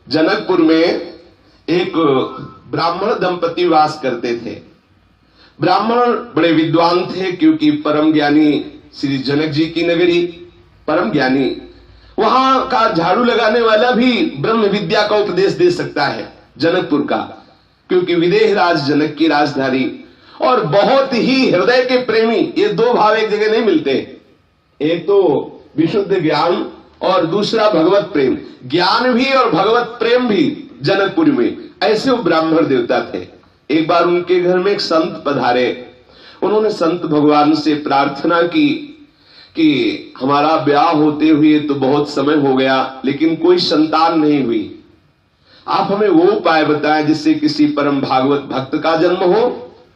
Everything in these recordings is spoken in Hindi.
जनकपुर में एक ब्राह्मण दंपति वास करते थे। ब्राह्मण बड़े विद्वान थे, क्योंकि परम ज्ञानी श्री जनक जी की नगरी, परम ज्ञानी, वहां का झाड़ू लगाने वाला भी ब्रह्म विद्या का उपदेश दे सकता है जनकपुर का, क्योंकि विदेह राज जनक की राजधानी, और बहुत ही हृदय के प्रेमी। ये दो भाव एक जगह नहीं मिलते, एक तो विशुद्ध ज्ञान और दूसरा भगवत प्रेम। ज्ञान भी और भगवत प्रेम भी जनकपुर में, ऐसे वो ब्राह्मण देवता थे। एक बार उनके घर में एक संत पधारे। उन्होंने संत भगवान से प्रार्थना की कि हमारा ब्याह होते हुए तो बहुत समय हो गया, लेकिन कोई संतान नहीं हुई। आप हमें वो उपाय बताएं जिससे किसी परम भागवत भक्त का जन्म हो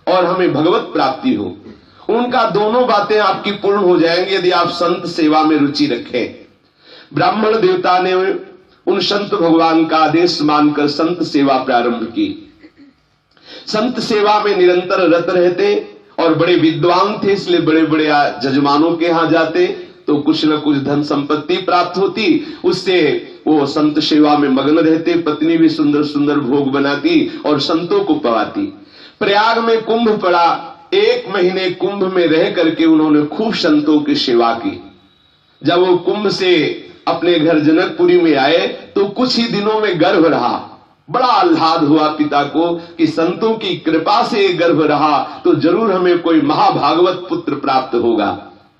और हमें भगवत प्राप्ति हो। उनका दोनों बातें आपकी पूर्ण हो जाएंगी यदि आप संत सेवा में रुचि रखें। ब्राह्मण देवता ने उन संत भगवान का आदेश मानकर संत सेवा प्रारंभ की। संत सेवा में निरंतर रत रहते और बड़े विद्वान थे, इसलिए बड़े बड़े जजमानों के यहां जाते तो कुछ न कुछ धन संपत्ति प्राप्त होती, उससे वो संत सेवा में मग्न रहते। पत्नी भी सुंदर सुंदर भोग बनाती और संतों को पवाती। प्रयाग में कुंभ पड़ा, 1 महीने कुंभ में रह करके उन्होंने खूब संतों की सेवा की। जब वो कुंभ से अपने घर जनकपुरी में आए तो कुछ ही दिनों में गर्भ रहा। बड़ा आह्लाद हुआ पिता को कि संतों की कृपा से गर्भ रहा तो जरूर हमें कोई महाभागवत पुत्र प्राप्त होगा।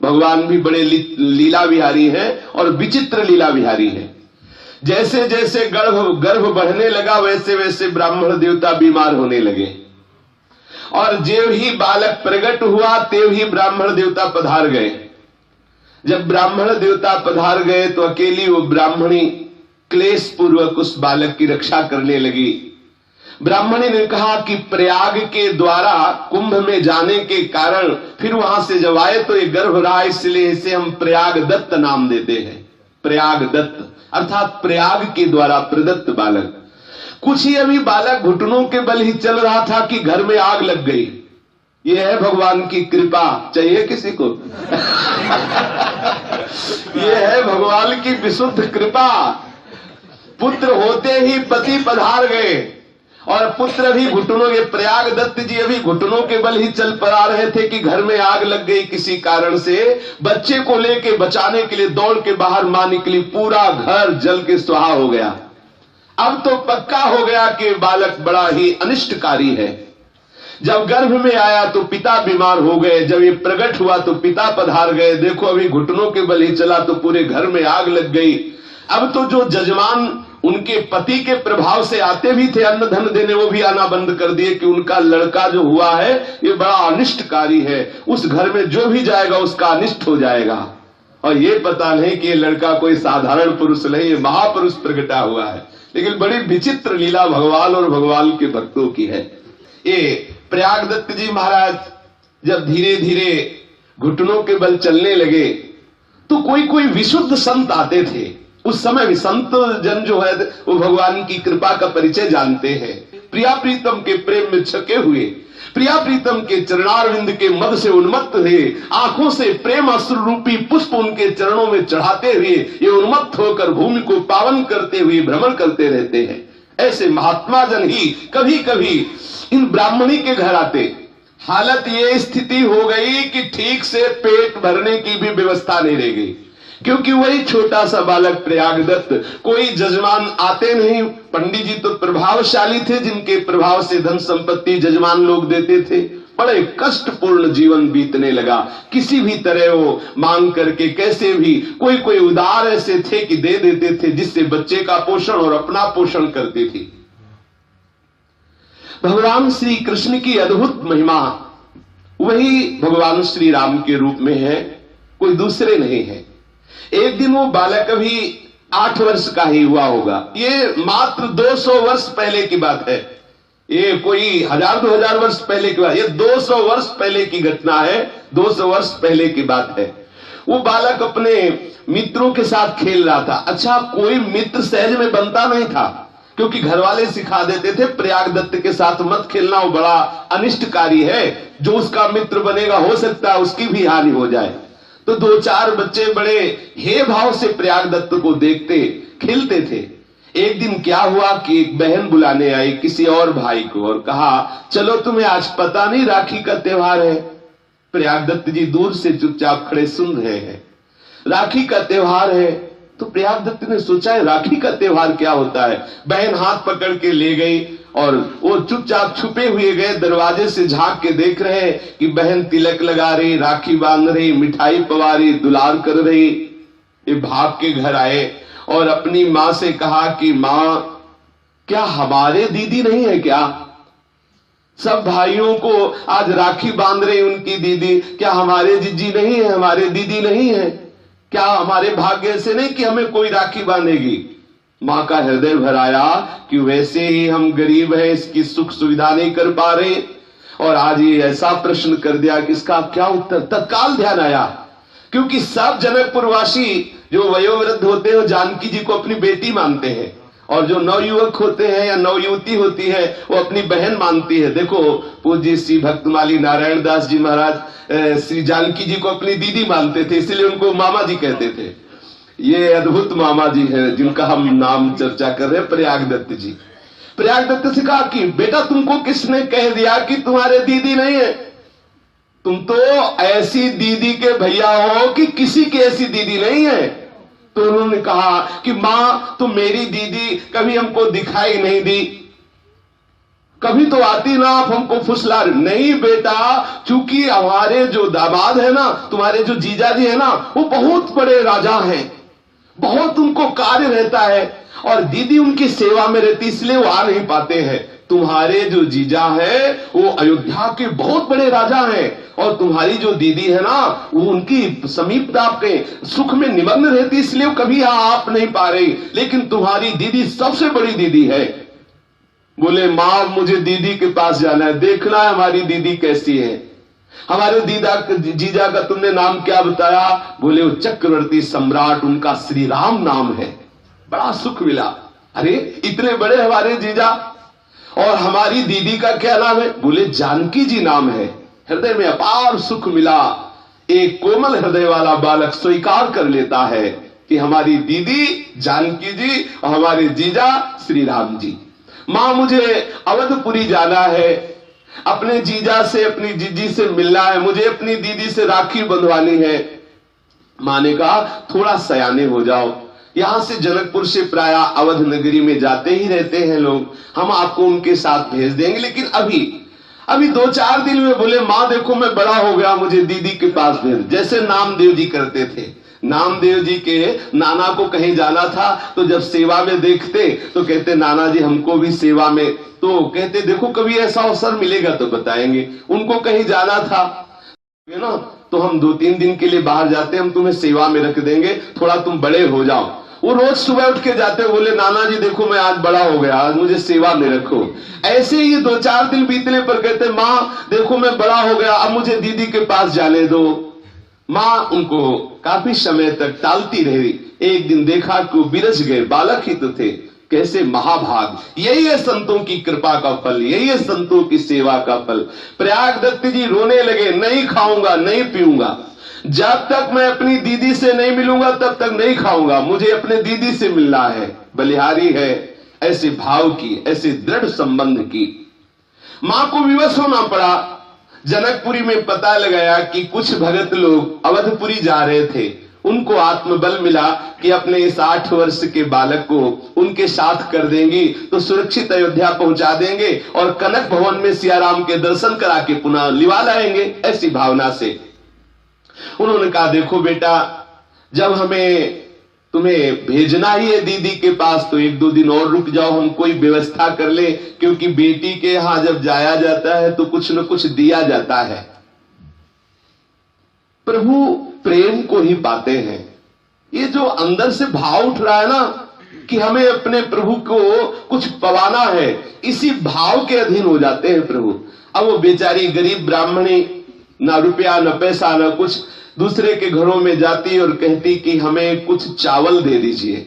भगवान भी बड़े लीला विहारी है और विचित्र लीला विहारी है। जैसे जैसे गर्भ बढ़ने लगा वैसे वैसे ब्राह्मण देवता बीमार होने लगे, और जेव ही बालक प्रकट हुआ तेव ही ब्राह्मण देवता पधार गए। जब ब्राह्मण देवता पधार गए तो अकेली वो ब्राह्मणी क्लेश पूर्वक उस बालक की रक्षा करने लगी। ब्राह्मणी ने कहा कि प्रयाग के द्वारा कुंभ में जाने के कारण फिर वहां से जब आए तो ये गर्भ रहा, इसलिए इसे हम प्रयाग दत्त नाम देते हैं। प्रयाग दत्त अर्थात प्रयाग के द्वारा प्रदत्त बालक। कुछ ही अभी बालक घुटनों के बल ही चल रहा था कि घर में आग लग गई। यह है भगवान की कृपा। चाहिए किसी को? यह है भगवान की विशुद्ध कृपा। पुत्र होते ही पति पधार गए और पुत्र भी घुटनों के, प्रयाग दत्त जी अभी घुटनों के बल ही चल पड़ा रहे थे कि घर में आग लग गई किसी कारण से। बच्चे को लेके बचाने के लिए दौड़ के बाहर मां निकली, पूरा घर जल के स्वाहा हो गया। अब तो पक्का हो गया कि बालक बड़ा ही अनिष्टकारी है। जब गर्भ में आया तो पिता बीमार हो गए। जब ये प्रकट हुआ तो पिता पधार गए। देखो अभी घुटनों के बल ही चला तो पूरे घर में आग लग गई। अब तो जो जजमान उनके पति के प्रभाव से आते भी थे अन्न धन देने, वो भी आना बंद कर दिए कि उनका लड़का जो हुआ है ये बड़ा अनिष्टकारी है, उस घर में जो भी जाएगा उसका अनिष्ट हो जाएगा। और ये पता नहीं कि ये लड़का कोई साधारण पुरुष नहीं, ये महापुरुष प्रकटा हुआ है। लेकिन बड़ी विचित्र लीला भगवान और भगवान के भक्तों की है। ये प्रयाग दत्त जी महाराज जब धीरे धीरे घुटनों के बल चलने लगे तो कोई कोई विशुद्ध संत आते थे। उस समय भी संत जन जो है वो भगवान की कृपा का परिचय जानते हैं। प्रिया प्रीतम के प्रेम में छके हुए, प्रिया प्रीतम के चरणारविंद के मद से उन्मत्त हुए, आंखों से प्रेम अश्रु रूपी पुष्प उनके चरणों में चढ़ाते हुए ये उन्मत्त होकर भूमि को पावन करते हुए भ्रमण करते रहते हैं। ऐसे महात्मा जन ही कभी कभी इन ब्राह्मणी के घर आते। हालत ये स्थिति हो गई कि ठीक से पेट भरने की भी व्यवस्था नहीं रह गई, क्योंकि वही छोटा सा बालक प्रयाग दत्त, कोई जजमान आते नहीं। पंडित जी तो प्रभावशाली थे, जिनके प्रभाव से धन संपत्ति जजमान लोग देते थे। बड़े कष्टपूर्ण जीवन बीतने लगा। किसी भी तरह वो मांग करके कैसे भी, कोई कोई उदार ऐसे थे कि दे देते थे, जिससे बच्चे का पोषण और अपना पोषण करते थे। भगवान श्री कृष्ण की अद्भुत महिमा वही भगवान श्री राम के रूप में है, कोई दूसरे नहीं है। एक दिन वो बालक अभी 8 वर्ष का ही हुआ होगा। ये मात्र 200 वर्ष पहले की बात है। ये कोई 1000-2000 वर्ष पहले की बात, ये 200 वर्ष पहले की घटना है। 200 वर्ष पहले की बात है। वो बालक अपने मित्रों के साथ खेल रहा था। अच्छा, कोई मित्र सहज में बनता नहीं था, क्योंकि घर वाले सिखा देते थे प्रयाग दत्त के साथ मत खेलना, वो बड़ा अनिष्टकारी है। जो उसका मित्र बनेगा हो सकता है उसकी भी हानि हो जाए। तो 2-4 बच्चे बड़े हे भाव से प्रयाग दत्त को देखते खेलते थे। एक दिन क्या हुआ कि एक बहन बुलाने आई किसी और भाई को और कहा, चलो तुम्हें आज पता नहीं राखी का त्योहार है। प्रयागदत्त जी दूर से चुपचाप खड़े सुन रहे हैं, राखी का त्योहार है। तो प्रयागदत्त ने सोचा है राखी का त्योहार क्या होता है। बहन हाथ पकड़ के ले गई और वो चुपचाप छुपे हुए गए, दरवाजे से झांक के देख रहे हैं कि बहन तिलक लगा रही, राखी बांध रही, मिठाई पवा रही, दुलार कर रही। ये भाग के घर आए और अपनी मां से कहा कि मां, क्या हमारे दीदी नहीं है क्या? सब भाइयों को आज राखी बांध रही उनकी दीदी, क्या हमारे जीजी नहीं है, हमारे दीदी नहीं है? क्या हमारे भाग्य से नहीं कि हमें कोई राखी बांधेगी? मां का हृदय भर आया कि वैसे ही हम गरीब हैं, इसकी सुख सुविधा नहीं कर पा रहे, और आज ये ऐसा प्रश्न कर दिया कि इसका क्या उत्तर। तत्काल ध्यान आया, क्योंकि सब जनकपुरवासी जो वयोवृद्ध होते हैं जानकी जी को अपनी बेटी मानते हैं, और जो नवयुवक होते हैं या नवयुवती होती है वो अपनी बहन मानती है। देखो पूज्य श्री भक्तमाली नारायण दास जी महाराज श्री जानकी जी को अपनी दीदी मानते थे, इसलिए उनको मामा जी कहते थे। ये अद्भुत मामा जी हैं जिनका हम नाम चर्चा कर रहे हैं, प्रयागदत्त जी। प्रयागदत्त से कहा कि बेटा तुमको किसने कह दिया कि तुम्हारे दीदी नहीं है? तुम तो ऐसी दीदी के भैया हो कि किसी की ऐसी दीदी नहीं है। तो उन्होंने कहा कि मां, तुम मेरी दीदी कभी हमको दिखाई नहीं दी, कभी तो आती ना, आप हमको फुसला रहे। नहीं बेटा, चूंकि हमारे जो दामाद है ना, तुम्हारे जो जीजा जी है ना, वो बहुत बड़े राजा हैं, बहुत उनको कार्य रहता है और दीदी उनकी सेवा में रहती, इसलिए वो आ नहीं पाते हैं। तुम्हारे जो जीजा है वो अयोध्या के बहुत बड़े राजा हैं, और तुम्हारी जो दीदी है ना वो उनकी समीपता के सुख में निमग्न रहती, इसलिए वो कभी आप नहीं पा रही, लेकिन तुम्हारी दीदी सबसे बड़ी दीदी है। बोले मां, मुझे दीदी के पास जाना है, देखना है हमारी दीदी कैसी है। हमारे जीजा का तुमने नाम क्या बताया? बोले वो चक्रवर्ती सम्राट, उनका श्री राम नाम है। बड़ा सुख मिला। अरे इतने बड़े हमारे जीजा, और हमारी दीदी का क्या नाम है? बोले जानकी जी नाम है। हृदय में अपार सुख मिला। एक कोमल हृदय वाला बालक स्वीकार कर लेता है कि हमारी दीदी जानकी जी और हमारे जीजा श्री राम जी। मां, मुझे अवधपुरी जाना है, अपने जीजा से अपनी जीजी से मिलना है, मुझे अपनी दीदी से राखी बंधवानी है। मां ने कहा थोड़ा सयाने हो जाओ, यहां से जनकपुर से प्राय अवध नगरी में जाते ही रहते हैं लोग, हम आपको उनके साथ भेज देंगे, लेकिन अभी 2-4 दिन में। बोले मां देखो मैं बड़ा हो गया, मुझे दीदी के पास भेज। जैसे नामदेव जी करते थे, नामदेव जी के नाना को कहीं जाना था तो जब सेवा में देखते तो कहते नाना जी हमको भी सेवा में, तो कहते देखो कभी ऐसा अवसर मिलेगा तो बताएंगे। उनको कहीं जाना था ना, तो हम 2-3 दिन के लिए बाहर जाते, हम तुम्हें सेवा में रख देंगे, थोड़ा तुम बड़े हो जाओ। वो रोज सुबह उठ के जाते, बोले नाना जी देखो मैं आज बड़ा हो गया, आज मुझे सेवा में रखो। ऐसे ही 2-4 दिन बीतने पर कहते मां देखो मैं बड़ा हो गया, अब मुझे दीदी के पास जाने दो। मां उनको काफी समय तक टालती रही। एक दिन देखा कि वो बिरज गए, बालक ही तो थे, कैसे महाभाग। यही है संतों की कृपा का फल, यही है संतों की सेवा का फल। प्रयागदत्त जी रोने लगे, नहीं खाऊंगा, नहीं पीऊंगा, जब तक मैं अपनी दीदी से नहीं मिलूंगा तब तक नहीं खाऊंगा, मुझे अपने दीदी से मिलना है। बलिहारी है ऐसे भाव की, ऐसे दृढ़ संबंध की। मां को विवश होना पड़ा। जनकपुरी में पता लगाया कि कुछ भगत लोग अवधपुरी जा रहे थे, उनको आत्मबल मिला कि अपने इस 8 वर्ष के बालक को उनके साथ कर देंगी तो सुरक्षित अयोध्या पहुंचा देंगे और कनक भवन में सियाराम के दर्शन करा के पुनः लिवा लाएंगे। ऐसी भावना से उन्होंने कहा देखो बेटा, जब हमें तुम्हें भेजना ही है दीदी के पास तो 1-2 दिन और रुक जाओ, हम कोई व्यवस्था कर ले, क्योंकि बेटी के यहां जब जाया जाता है तो कुछ न कुछ दिया जाता है। प्रभु प्रेम को ही पाते हैं। ये जो अंदर से भाव उठ रहा है ना कि हमें अपने प्रभु को कुछ पवाना है, इसी भाव के अधीन हो जाते हैं प्रभु। अब वो बेचारी गरीब ब्राह्मणी, ना रुपया न पैसा न कुछ, दूसरे के घरों में जाती और कहती कि हमें कुछ चावल दे दीजिए,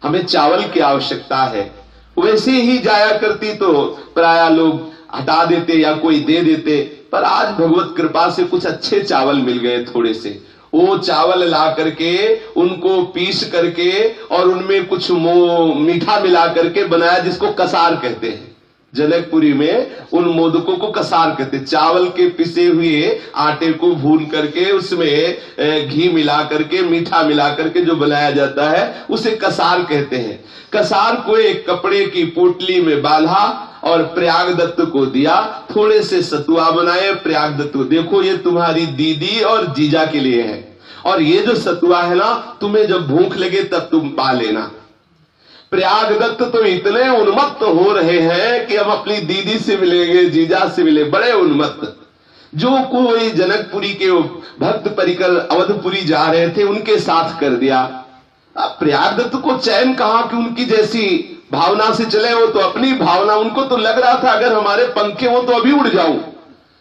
हमें चावल की आवश्यकता है। वैसे ही जाया करती तो प्राय लोग हटा देते या कोई दे देते, पर आज भगवत कृपा से कुछ अच्छे चावल मिल गए थोड़े से। वो चावल ला करके उनको पीस करके और उनमें कुछ मीठा मिला करके बनाया, जिसको कसार कहते हैं। जनकपुरी में उन मोदकों को कसार कहते हैं। चावल के पिसे हुए आटे को भून करके उसमें घी मिला करके मीठा मिला करके जो बनाया जाता है उसे कसार कहते हैं। कसार को एक कपड़े की पोटली में बांधा और प्रयागदत्त को दिया, थोड़े से सतुआ बनाए। प्रयागदत्त को, देखो ये तुम्हारी दीदी और जीजा के लिए है, और ये जो सतुआ है ना, तुम्हें जब भूख लगे तब तुम पा लेना। प्रयागदत्त तो इतने उन्मत्त हो रहे हैं कि हम अपनी दीदी से मिलेंगे, जीजा से मिले, बड़े उन्मत्त। जो कोई जनकपुरी के भक्त परिकर अवधपुरी जा रहे थे उनके साथ कर दिया। अब प्रयागदत्त को चैन कहां कि उनकी जैसी भावना से चले, वो तो अपनी भावना, उनको तो लग रहा था अगर हमारे पंखे हो तो अभी उड़ जाऊं,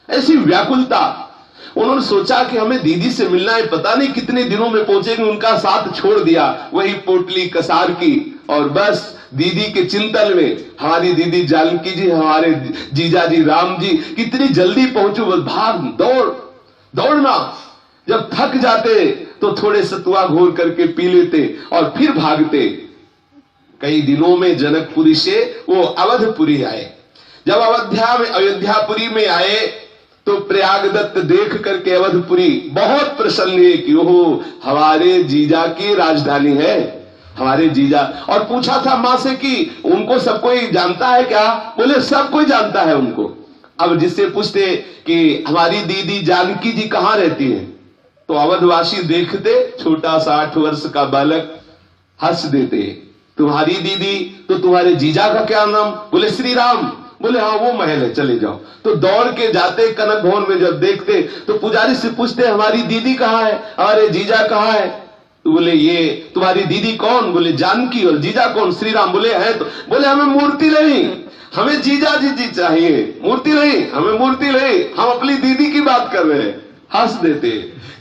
ऐसी व्याकुलता। उन्होंने सोचा कि हमें दीदी से मिलना है, पता नहीं कितने दिनों में पहुंचेंगे, उनका साथ छोड़ दिया, वही पोटली कसार की, और बस दीदी के चिंतन में, हमारी दीदी जानकी जी, हमारे जीजा जी राम जी, कितनी जल्दी पहुंचू, बस भाग दौड़ना। जब थक जाते तो थोड़े सतुआ घोर करके पी लेते और फिर भागते। कई दिनों में जनकपुरी से वो अवधपुरी आए। जब अयोध्यापुरी में आए तो प्रयागदत्त देख करके अवधपुरी बहुत प्रसन्न है कि ओहो, हमारे जीजा की राजधानी है, हमारे जीजा। और पूछा था मां से कि उनको सब कोई जानता है क्या? बोले सब कोई जानता है उनको। अब जिससे पूछते कि हमारी दीदी जानकी जी कहां रहती है, तो अवधवासी देखते छोटा सा 8 वर्ष का बालक हंस देते, तुम्हारी दीदी तो तुम्हारे जीजा का क्या नाम? बोले श्री राम। बोले हाँ वो महल है, चले जाओ। तो दौड़ के जाते कनक भवन में, जब देखते तो पुजारी से पूछते हमारी दीदी कहाँ है, हमारे जीजा कहाँ है? तो बोले ये तुम्हारी दीदी कौन? बोले जानकी। और जीजा कौन? श्री राम। बोले है तो। बोले हमें मूर्ति नहीं, हमें जीजा जी चाहिए, मूर्ति नहीं, हमें मूर्ति नहीं, हम अपनी दीदी की बात कर रहे हैं। हंस देते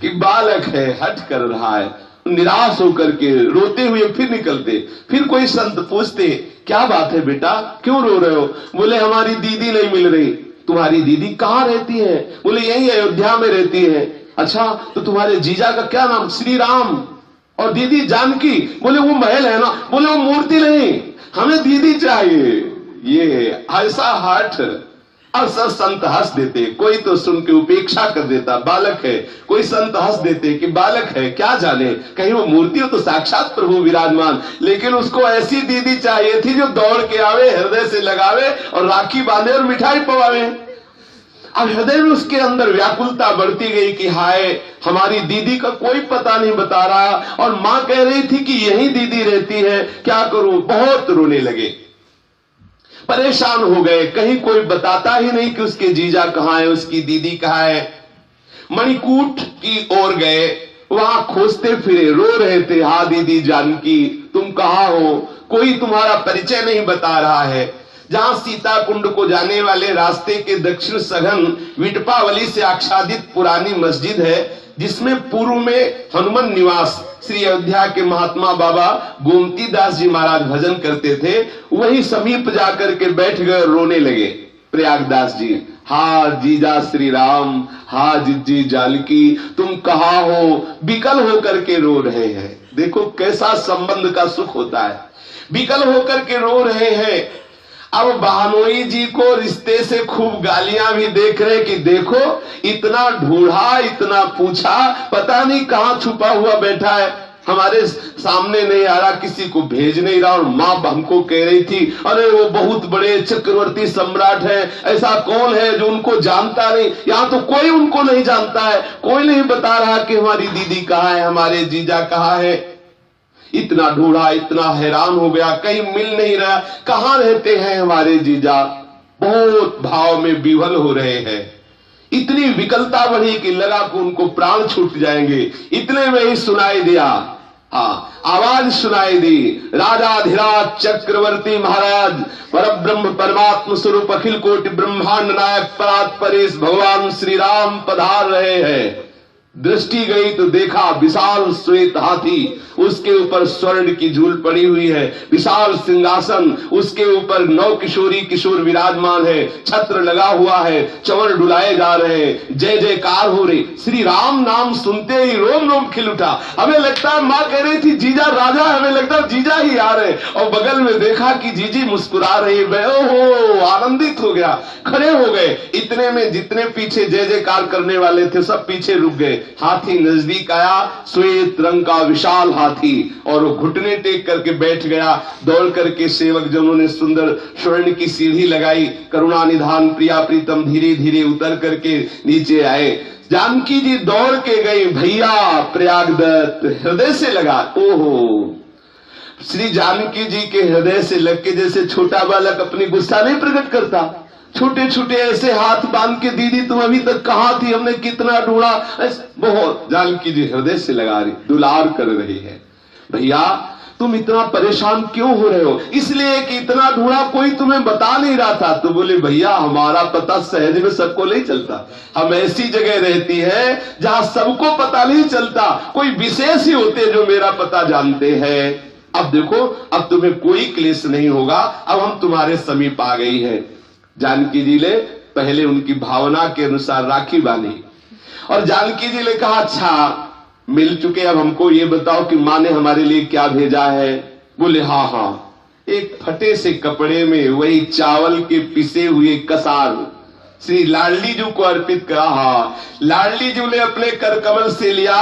कि बालक है, हट कर रहा है। निराश होकर के रोते हुए फिर निकलते। फिर कोई संत पूछते क्या बात है बेटा, क्यों रो रहे हो? बोले हमारी दीदी नहीं मिल रही। तुम्हारी दीदी कहाँ रहती है? बोले यही अयोध्या में रहती है। अच्छा तो तुम्हारे जीजा का क्या नाम? श्री राम। और दीदी जानकी। बोले वो महल है ना। बोले वो मूर्ति नहीं, हमें दीदी चाहिए। ये ऐसा हठ। और सब संत हंस देते, कोई तो सुन के उपेक्षा कर देता, बालक है। कोई संत हंस देते कि बालक है, क्या जाने, कहीं वो मूर्ति हो तो साक्षात प्रभु विराजमान। लेकिन उसको ऐसी दीदी चाहिए थी जो दौड़ के आवे, हृदय से लगावे और राखी बांधे और मिठाई पवावे। अब हृदय में उसके अंदर व्याकुलता बढ़ती गई कि हाय, हमारी दीदी का कोई पता नहीं बता रहा, और मां कह रही थी कि यही दीदी रहती है, क्या करूं? बहुत रोने लगे, परेशान हो गए। कहीं कोई बताता ही नहीं कि उसके जीजा कहाँ है, उसकी दीदी कहाँ है। मणिकूट की ओर गए, वहां खोजते फिरे, रो रहे थे, हाँ दीदी जानकी तुम कहाँ हो? कोई तुम्हारा परिचय नहीं बता रहा है। जहां सीता कुंड को जाने वाले रास्ते के दक्षिण सघन विटपावली से आच्छादित पुरानी मस्जिद है, जिसमें पूर्व में हनुमान निवास श्री अयोध्या के महात्मा बाबा गोमती दास जी महाराज भजन करते थे, वही समीप जाकर के बैठ गए, रोने लगे प्रयागदास जी। हा जीजा श्री राम, हा जीजी जानकी तुम कहाँ हो? विकल होकर के रो रहे हैं। देखो कैसा संबंध का सुख होता है। विकल होकर के रो रहे हैं। अब बहनोई जी को रिश्ते से खूब गालियां भी देख रहे कि देखो इतना ढूंढा, इतना पूछा, पता नहीं कहां छुपा हुआ बैठा है, हमारे सामने नहीं आ रहा, किसी को भेज नहीं रहा। और मां हमको कह रही थी अरे वो बहुत बड़े चक्रवर्ती सम्राट है, ऐसा कौन है जो उनको जानता नहीं? यहाँ तो कोई उनको नहीं जानता है, कोई नहीं बता रहा कि हमारी दीदी कहाँ है, हमारे जीजा कहाँ है। इतना ढूंढा, इतना हैरान हो गया, कहीं मिल नहीं रहा, कहां रहते हैं हमारे जीजा। बहुत भाव में विवल हो रहे हैं। इतनी विकलता बढ़ी कि लगा कि उनको प्राण छूट जाएंगे। इतने में ही सुनाई दिया, हाँ आवाज सुनाई दी, राजाधिराज चक्रवर्ती महाराज परब्रह्म परमात्म स्वरूप अखिल कोटि ब्रह्मांड नायक परात परेश भगवान श्री राम पधार रहे हैं। दृष्टि गई तो देखा विशाल श्वेत हाथी उसके ऊपर स्वर्ण की झूल पड़ी हुई है, विशाल सिंहासन, उसके ऊपर 9 किशोरी किशोर विराजमान है, छत्र लगा हुआ है, चंवर डुलाए जा रहे हैं, जय जयकार हो रही। श्री राम नाम सुनते ही रोम रोम खिल उठा। हमें लगता है मां कह रही थी जीजा राजा, हमें लगता है जीजा ही आ रहे, और बगल में देखा कि जीजी मुस्कुरा रही है। ओहो, आनंदित हो गया, खड़े हो गए। इतने में जितने पीछे जय जयकार करने वाले थे सब पीछे रुक गए। हाथी नजदीक आया, श्वेत रंग का विशाल हाथी, और वो घुटने टेक करके बैठ गया। दौड़ करके सेवक जनों ने सुंदर स्वर्ण की सीढ़ी लगाई। करुणा निधान प्रिया प्रीतम धीरे धीरे उतर करके नीचे आए। जानकी जी दौड़ के गई, भैया प्रयागदत्त हृदय से लगा। ओहो, श्री जानकी जी के हृदय से लग के जैसे छोटा बालक अपनी गुस्सा नहीं प्रकट करता, छोटे छोटे ऐसे हाथ बांध के, दीदी तुम अभी तक कहां थी, हमने कितना ढूंढा। बहुत जानकी जी हृदय से लगा रही, दुलार कर रही है। भैया तुम इतना परेशान क्यों हो रहे हो? इसलिए कि इतना ढूंढा, कोई तुम्हें बता नहीं रहा था। तो बोले भैया हमारा पता सहज में सबको नहीं चलता, हम ऐसी जगह रहती है जहां सबको पता नहीं चलता, कोई विशेष ही होते जो मेरा पता जानते हैं। अब देखो, अब तुम्हें कोई क्लेश नहीं होगा, अब हम तुम्हारे समीप आ गई है। जानकी जी ने पहले उनकी भावना के अनुसार राखी बांधी, और जानकी जी ने कहा अच्छा मिल चुके, अब हमको ये बताओ कि माँ ने हमारे लिए क्या भेजा है। बोले हाँ हाँ, एक फटे से कपड़े में वही चावल के पिसे हुए कसार श्री लाडली जी को अर्पित करा। लाडली जी ने अपने कर कमल से लिया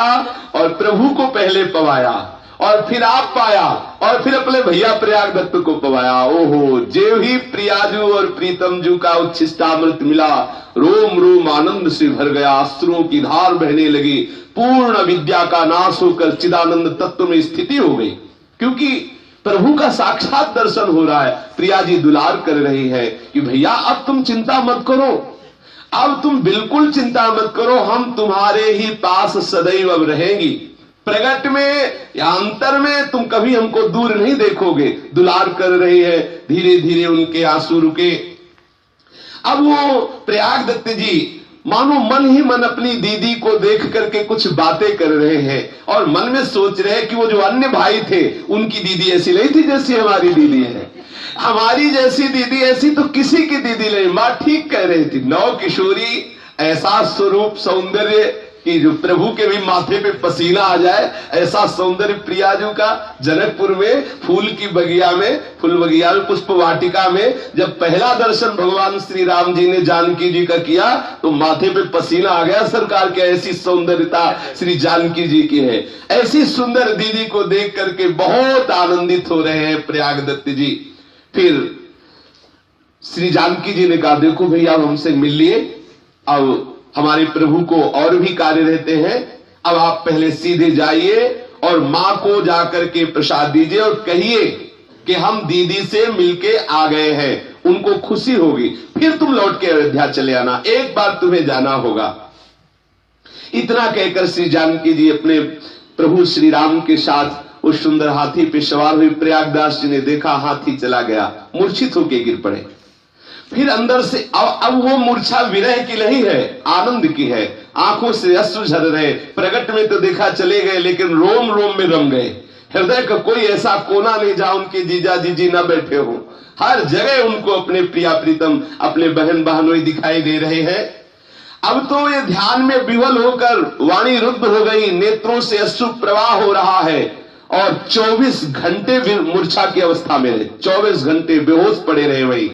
और प्रभु को पहले पवाया, और फिर आप पाया, और फिर अपने भैया प्रयागदत्त को पवाया। ओहो, जेव ही प्रियाजू और प्रीतम जू का उच्छिष्टामृत मिला, रोम रोम आनंद से भर गया, अश्रुओं की धार बहने लगी, पूर्ण विद्या का नाश होकर चिदानंद तत्व में स्थिति हो गई। क्योंकि प्रभु का साक्षात दर्शन हो रहा है। प्रिया जी दुलार कर रही है कि भैया अब तुम चिंता मत करो, अब तुम बिल्कुल चिंता मत करो, हम तुम्हारे ही पास सदैव अब रहेंगी। प्रगट में या अंतर में तुम कभी हमको दूर नहीं देखोगे। दुलार कर रही है। धीरे धीरे उनके आंसू रुके। अब वो प्रयागदत्त जी मानो मन ही मन अपनी दीदी को देख करके कुछ बातें कर रहे हैं, और मन में सोच रहे हैं कि वो जो अन्य भाई थे उनकी दीदी ऐसी नहीं थी जैसी हमारी दीदी है, हमारी जैसी दीदी ऐसी तो किसी की दीदी नहीं। माँ ठीक कह रही थी, 9 किशोरी, ऐसा स्वरूप सौंदर्य कि जो प्रभु के भी माथे पे पसीना आ जाए, ऐसा सौंदर्य प्रियाजू का। जनकपुर में फूल की बगिया में, फूल बगिया में, पुष्प वाटिका में जब पहला दर्शन भगवान श्री राम जी ने जानकी जी का किया तो माथे पे पसीना आ गया सरकार के। ऐसी सौंदर्यता श्री जानकी जी की है। ऐसी सुंदर दीदी को देख करके बहुत आनंदित हो रहे हैं प्रयागदत्त जी। फिर श्री जानकी जी ने कहा देखो भैया हमसे मिल लिए, अब हमारे प्रभु को और भी कार्य रहते हैं, अब आप पहले सीधे जाइए और मां को जाकर के प्रसाद दीजिए और कहिए कि हम दीदी से मिलके आ गए हैं, उनको खुशी होगी, फिर तुम लौट के अयोध्या चले आना, एक बार तुम्हें जाना होगा। इतना कहकर श्री जानकी जी अपने प्रभु श्री राम के साथ उस सुंदर हाथी पे सवार हुई। प्रयागदास जी ने देखा हाथी चला गया, मूर्छित होकर गिर पड़े। फिर अंदर से अब वो मूर्छा विरह की नहीं है, आनंद की है। आंखों से अश्रु झर रहे। प्रगट में तो देखा चले गए, लेकिन रोम रोम में रम गए। हृदय का कोई ऐसा कोना नहीं जहां उनके जीजा जीजी न बैठे हो। हर जगह उनको अपने प्रिया प्रीतम, अपने बहन बहनोई दिखाई दे रहे हैं। अब तो ये ध्यान में विवल होकर वाणी रुद्ध हो गई, नेत्रों से अश्रु प्रवाह हो रहा है, और 24 घंटे मूर्छा की अवस्था में रहे, 24 घंटे बेहोश पड़े रहे वही।